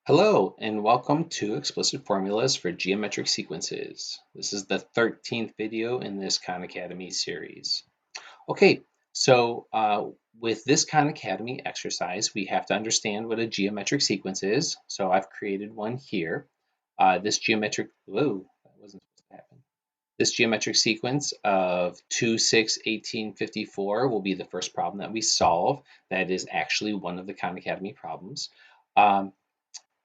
Hello, and welcome to Explicit Formulas for Geometric Sequences. This is the 13th video in this Khan Academy series. Okay, so with this Khan Academy exercise, we have to understand what a geometric sequence is. So I've created one here. That wasn't supposed to happen. This geometric sequence of 2, 6, 18, 54 will be the first problem that we solve. That is actually one of the Khan Academy problems.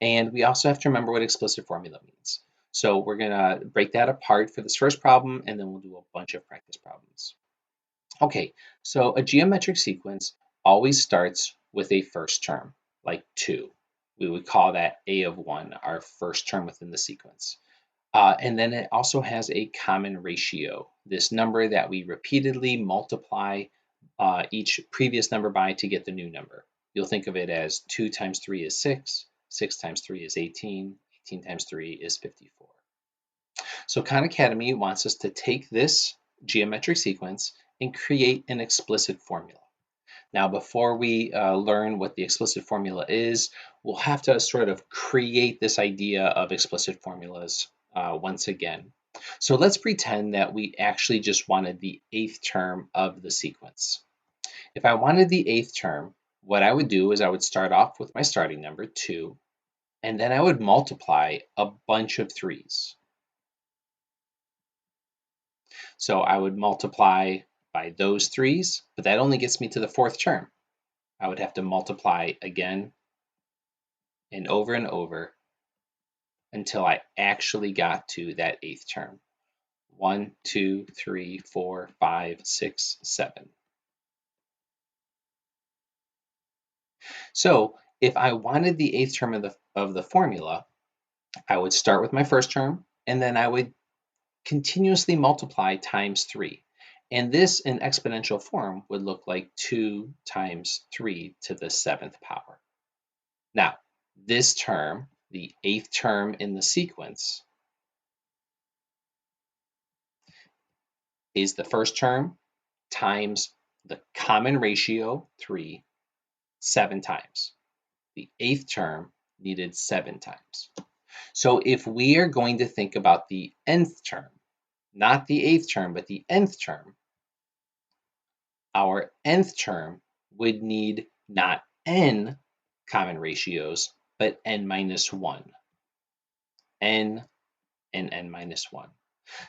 And we also have to remember what explicit formula means. So we're going to break that apart for this first problem, and then we'll do a bunch of practice problems. Okay, so a geometric sequence always starts with a first term, like 2. We would call that a of 1, our first term within the sequence. And then it also has a common ratio, this number that we repeatedly multiply each previous number by to get the new number. You'll think of it as 2 times 3 is 6, 6 times 3 is 18, 18 times 3 is 54. So Khan Academy wants us to take this geometric sequence and create an explicit formula. Now, before we learn what the explicit formula is, we'll have to sort of create this idea of explicit formulas once again. So let's pretend that we actually just wanted the 8th term of the sequence. If I wanted the 8th term, what I would do is I would start off with my starting number, 2, and then I would multiply a bunch of 3's. So I would multiply by those 3's, but that only gets me to the 4th term. I would have to multiply again and over until I actually got to that 8th term. 1, 2, 3, 4, 5, 6, 7. So if I wanted the 8th term of the formula, I would start with my first term, and then I would continuously multiply times 3. And this in exponential form would look like 2 times 3 to the 7th power. Now, this term, the 8th term in the sequence, is the first term times the common ratio, 3, 7 times. The 8th term needed 7 times. So if we are going to think about the nth term, not the 8th term, but the nth term, our nth term would need not n common ratios, but n minus 1. N and n minus 1.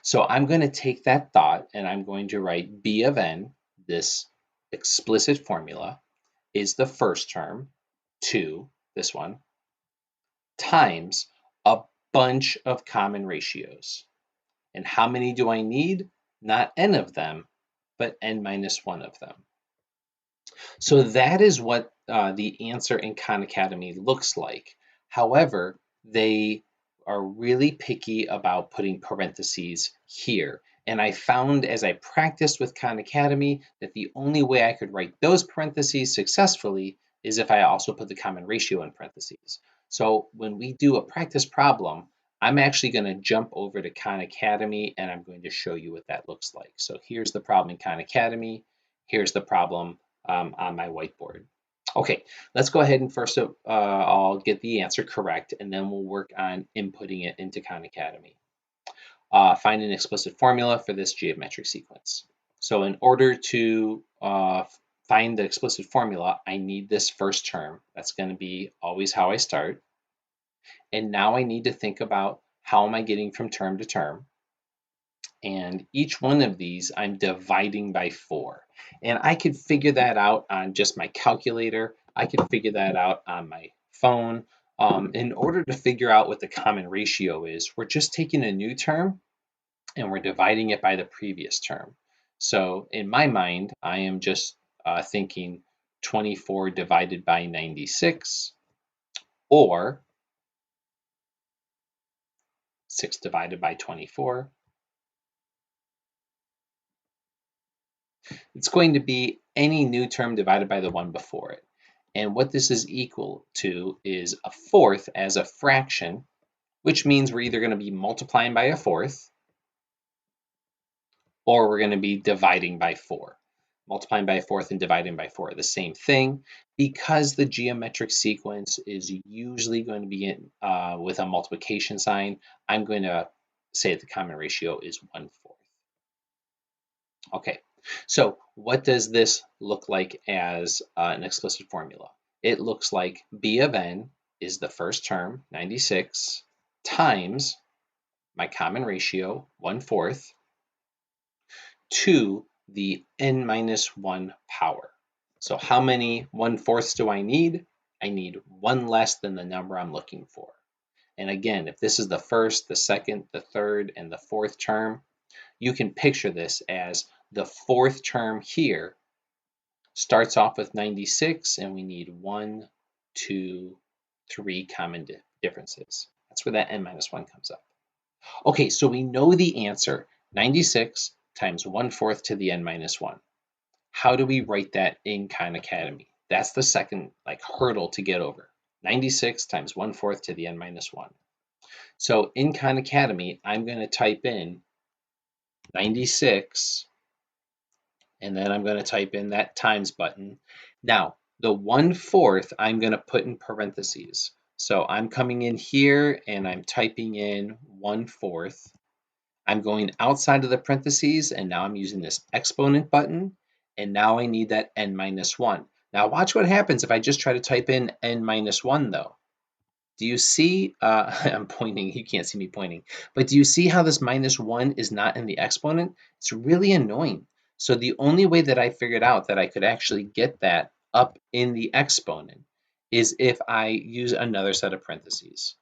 So I'm going to take that thought and I'm going to write b of n, this explicit formula, is the first term, 2, this one, times a bunch of common ratios. And how many do I need? Not n of them, but n minus 1 of them. So that is what the answer in Khan Academy looks like. However, they are really picky about putting parentheses here. And I found as I practiced with Khan Academy that the only way I could write those parentheses successfully is if I also put the common ratio in parentheses. So when we do a practice problem, I'm actually going to jump over to Khan Academy and I'm going to show you what that looks like. So here's the problem in Khan Academy. Here's the problem on my whiteboard. Okay, let's go ahead and first I'll get the answer correct, and then we'll work on inputting it into Khan Academy. Find an explicit formula for this geometric sequence. So in order to find the explicit formula, I need this first term. That's going to be always how I start. And now I need to think about how am I getting from term to term. And each one of these I'm dividing by 4. And I could figure that out on just my calculator. I could figure that out on my phone. In order to figure out what the common ratio is, we're just taking a new term and we're dividing it by the previous term. So in my mind, I am just thinking 24 divided by 96, or 6 divided by 24. It's going to be any new term divided by the one before it. And what this is equal to is a fourth as a fraction, which means we're either going to be multiplying by a fourth or we're going to be dividing by 4. multiplying by a fourth and dividing by 4 are the same thing. Because the geometric sequence is usually going to be with a multiplication sign, I'm going to say the common ratio is 1/4. Okay, so what does this look like as an explicit formula? It looks like b of n is the first term, 96, times my common ratio, 1/4, to the n minus 1 power. So how many 1/4 do I need? I need one less than the number I'm looking for. And again, if this is the first, the second, the third, and the fourth term, you can picture this as the fourth term here starts off with 96, and we need 1, 2, 3 common differences. That's where that n minus 1 comes up. Okay, so we know the answer, 96 times 1/4 to the n minus 1. How do we write that in Khan Academy? That's the second hurdle to get over. 96 times 1/4 to the n minus 1. So in Khan Academy, I'm going to type in 96, and then I'm going to type in that times button. Now, the 1/4 I'm going to put in parentheses. So I'm coming in here and I'm typing in 1/4. I'm going outside of the parentheses, and now I'm using this exponent button, and now I need that n minus 1. Now watch what happens if I just try to type in n minus 1 though. Do you see, I'm pointing, you can't see me pointing, but do you see how this minus 1 is not in the exponent? It's really annoying. So the only way that I figured out that I could actually get that up in the exponent is if I use another set of parentheses.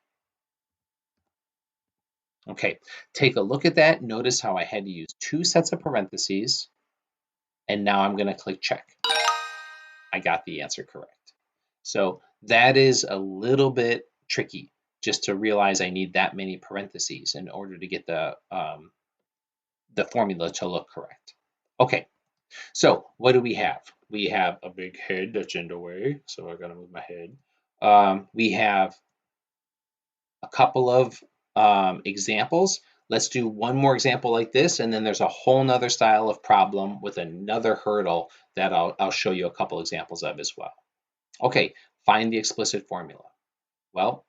Okay, take a look at that. Notice how I had to use 2 sets of parentheses, and now I'm going to click check. I got the answer correct. So that is a little bit tricky, just to realize I need that many parentheses in order to get the formula to look correct. Okay, so what do we have? We have a big head that's in the way, so I'm going to move my head. We have a couple of examples. Let's do one more example like this, and then there's a whole nother style of problem with another hurdle that I'll show you a couple examples of as well. Okay, find the explicit formula. Well,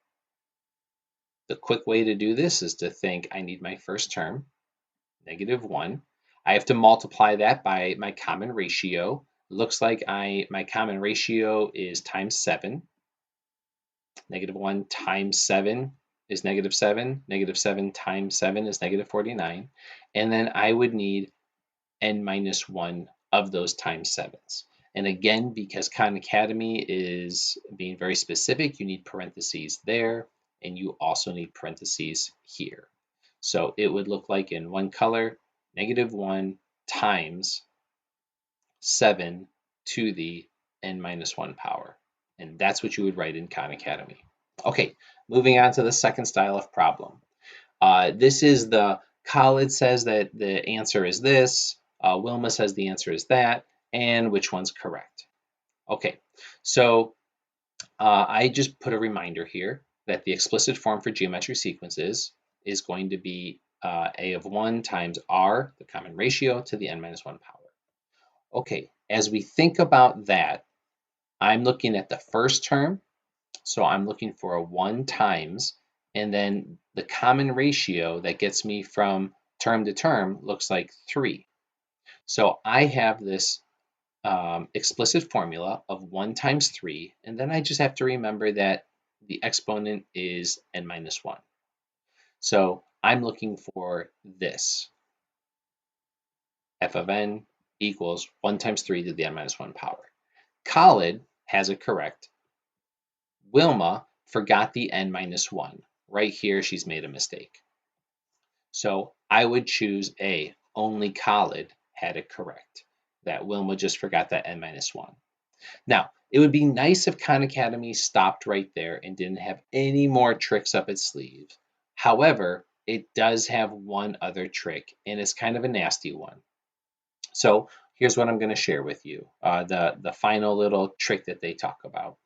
the quick way to do this is to think I need my first term, -1. I have to multiply that by my common ratio. Looks like my common ratio is times 7. -1 times 7 is -7. -7 times 7 is -49. And then I would need n minus 1 of those times 7s. And again, because Khan Academy is being very specific, you need parentheses there, and you also need parentheses here. So it would look like in one color, -1 times 7 to the n minus 1 power. And that's what you would write in Khan Academy. Okay, moving on to the second style of problem. This is the Khalid says that the answer is this, Wilma says the answer is that, and which one's correct? Okay, so I just put a reminder here that the explicit form for geometric sequences is going to be a of 1 times r, the common ratio, to the n minus 1 power. Okay, as we think about that, I'm looking at the first term, so I'm looking for a 1 times, and then the common ratio that gets me from term to term looks like 3. So I have this explicit formula of 1 times 3, and then I just have to remember that the exponent is n minus 1. So I'm looking for this. F of n equals 1 times 3 to the n minus 1 power. Khalid has it correct. Wilma forgot the n minus 1. Right here, she's made a mistake. So I would choose A. Only Khalid had it correct. That Wilma just forgot that n minus 1. Now, it would be nice if Khan Academy stopped right there and didn't have any more tricks up its sleeve. However, it does have one other trick, and it's kind of a nasty one. So here's what I'm going to share with you, the final little trick that they talk about.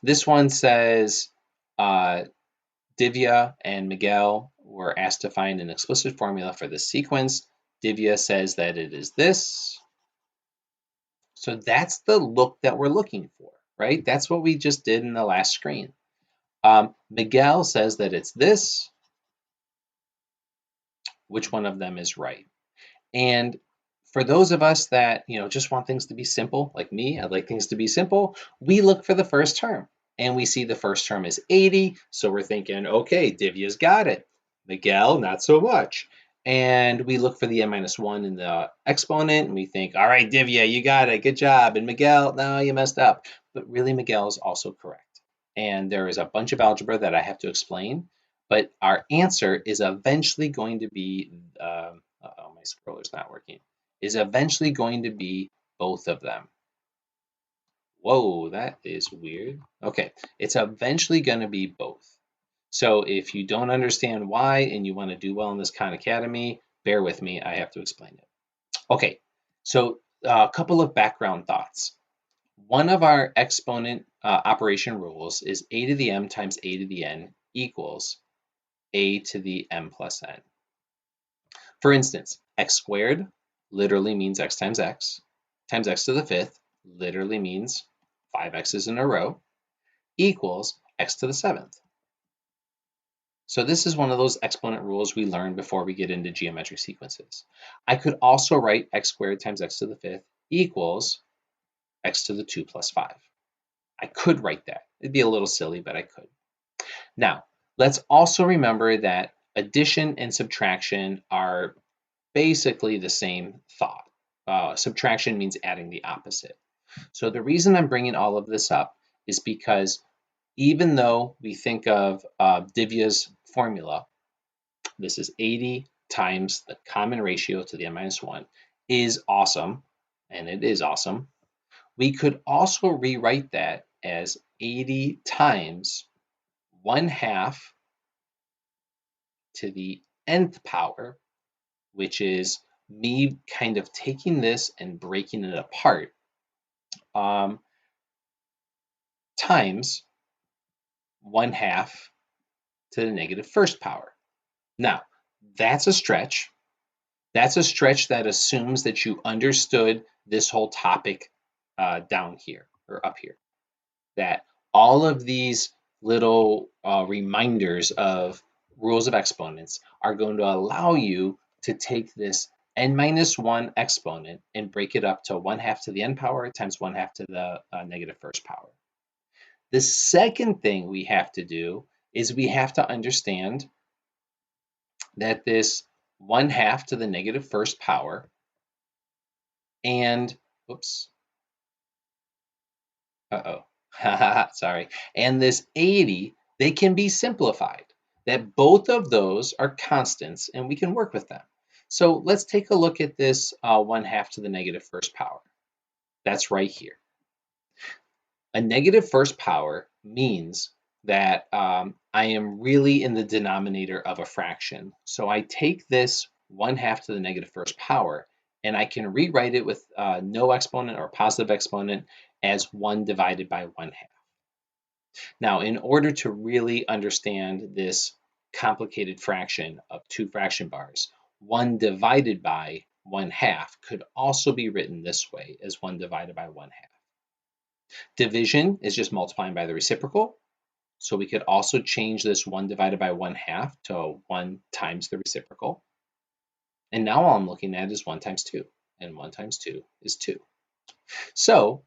This one says Divya and Miguel were asked to find an explicit formula for this sequence. Divya says that it is this. So that's the look that we're looking for, right? That's what we just did in the last screen. Miguel says that it's this. Which one of them is right? And for those of us that, just want things to be simple, like me, I like things to be simple, we look for the first term. And we see the first term is 80, so we're thinking, okay, Divya's got it. Miguel, not so much. And we look for the n minus 1 in the exponent, and we think, all right, Divya, you got it, good job. And Miguel, no, you messed up. But really, Miguel is also correct. And there is a bunch of algebra that I have to explain, but our answer is eventually going to be, uh-oh, my scroller's not working, is eventually going to be both of them. Whoa, that is weird. Okay, it's eventually going to be both. So if you don't understand why and you want to do well in this Khan Academy, bear with me, I have to explain it. Okay, so a couple of background thoughts. One of our exponent operation rules is a to the m times a to the n equals a to the m plus n. For instance, x squared literally means x times x to the fifth literally means 5 x's in a row equals x to the seventh. So this is one of those exponent rules we learned before we get into geometric sequences. I could also write x squared times x to the fifth equals x to the 2 plus 5. I could write that. It'd be a little silly, but I could. Now, let's also remember that addition and subtraction are basically the same thought. Subtraction means adding the opposite. So the reason I'm bringing all of this up is because even though we think of Divya's formula, this is 80 times the common ratio to the n minus 1, is awesome, and it is awesome. We could also rewrite that as 80 times 1/2 to the nth power, which is me kind of taking this and breaking it apart, times 1/2 to the negative first power. Now, that's a stretch. That's a stretch that assumes that you understood this whole topic down here or up here. That all of these little reminders of rules of exponents are going to allow you to take this n minus 1 exponent and break it up to 1/2 to the n power times 1/2 to the negative first power. The second thing we have to do is we have to understand that this 1/2 to the negative first power and, oops, sorry, and this 80, they can be simplified. That both of those are constants and we can work with them. So let's take a look at this 1/2 to the negative first power. That's right here. A negative first power means that I am really in the denominator of a fraction. So I take this 1/2 to the negative first power and I can rewrite it with no exponent or positive exponent as 1 divided by 1/2. Now, in order to really understand this complicated fraction of 2 fraction bars, 1 divided by 1/2 could also be written this way as 1 divided by 1/2. Division is just multiplying by the reciprocal. So we could also change this 1 divided by 1/2 to 1 times the reciprocal. And now all I'm looking at is 1 times 2. And 1 times 2 is 2. So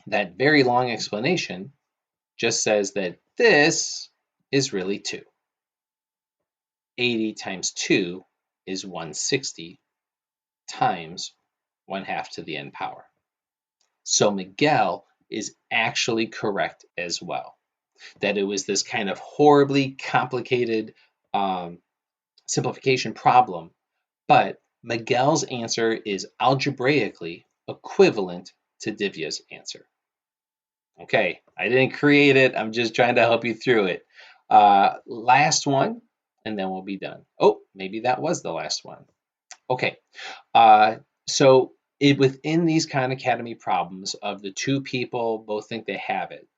that very long explanation just says that this is really 2. 80 times 2 is 160 times 1/2 to the n power. So Miguel is actually correct as well. That it was this kind of horribly complicated simplification problem, but Miguel's answer is algebraically equivalent to Divya's answer. Okay, I didn't create it. I'm just trying to help you through it. Last one, and then we'll be done. Oh, maybe that was the last one. Okay, so within these Khan Academy problems of the 2 people both think they have it,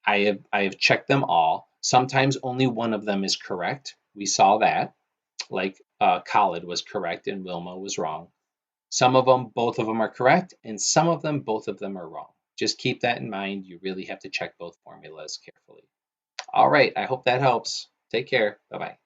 I have checked them all. Sometimes only one of them is correct. We saw that, like Khalid was correct and Wilma was wrong. Some of them, both of them are correct, and some of them, both of them are wrong. Just keep that in mind. You really have to check both formulas carefully. All right, I hope that helps. Take care. Bye-bye.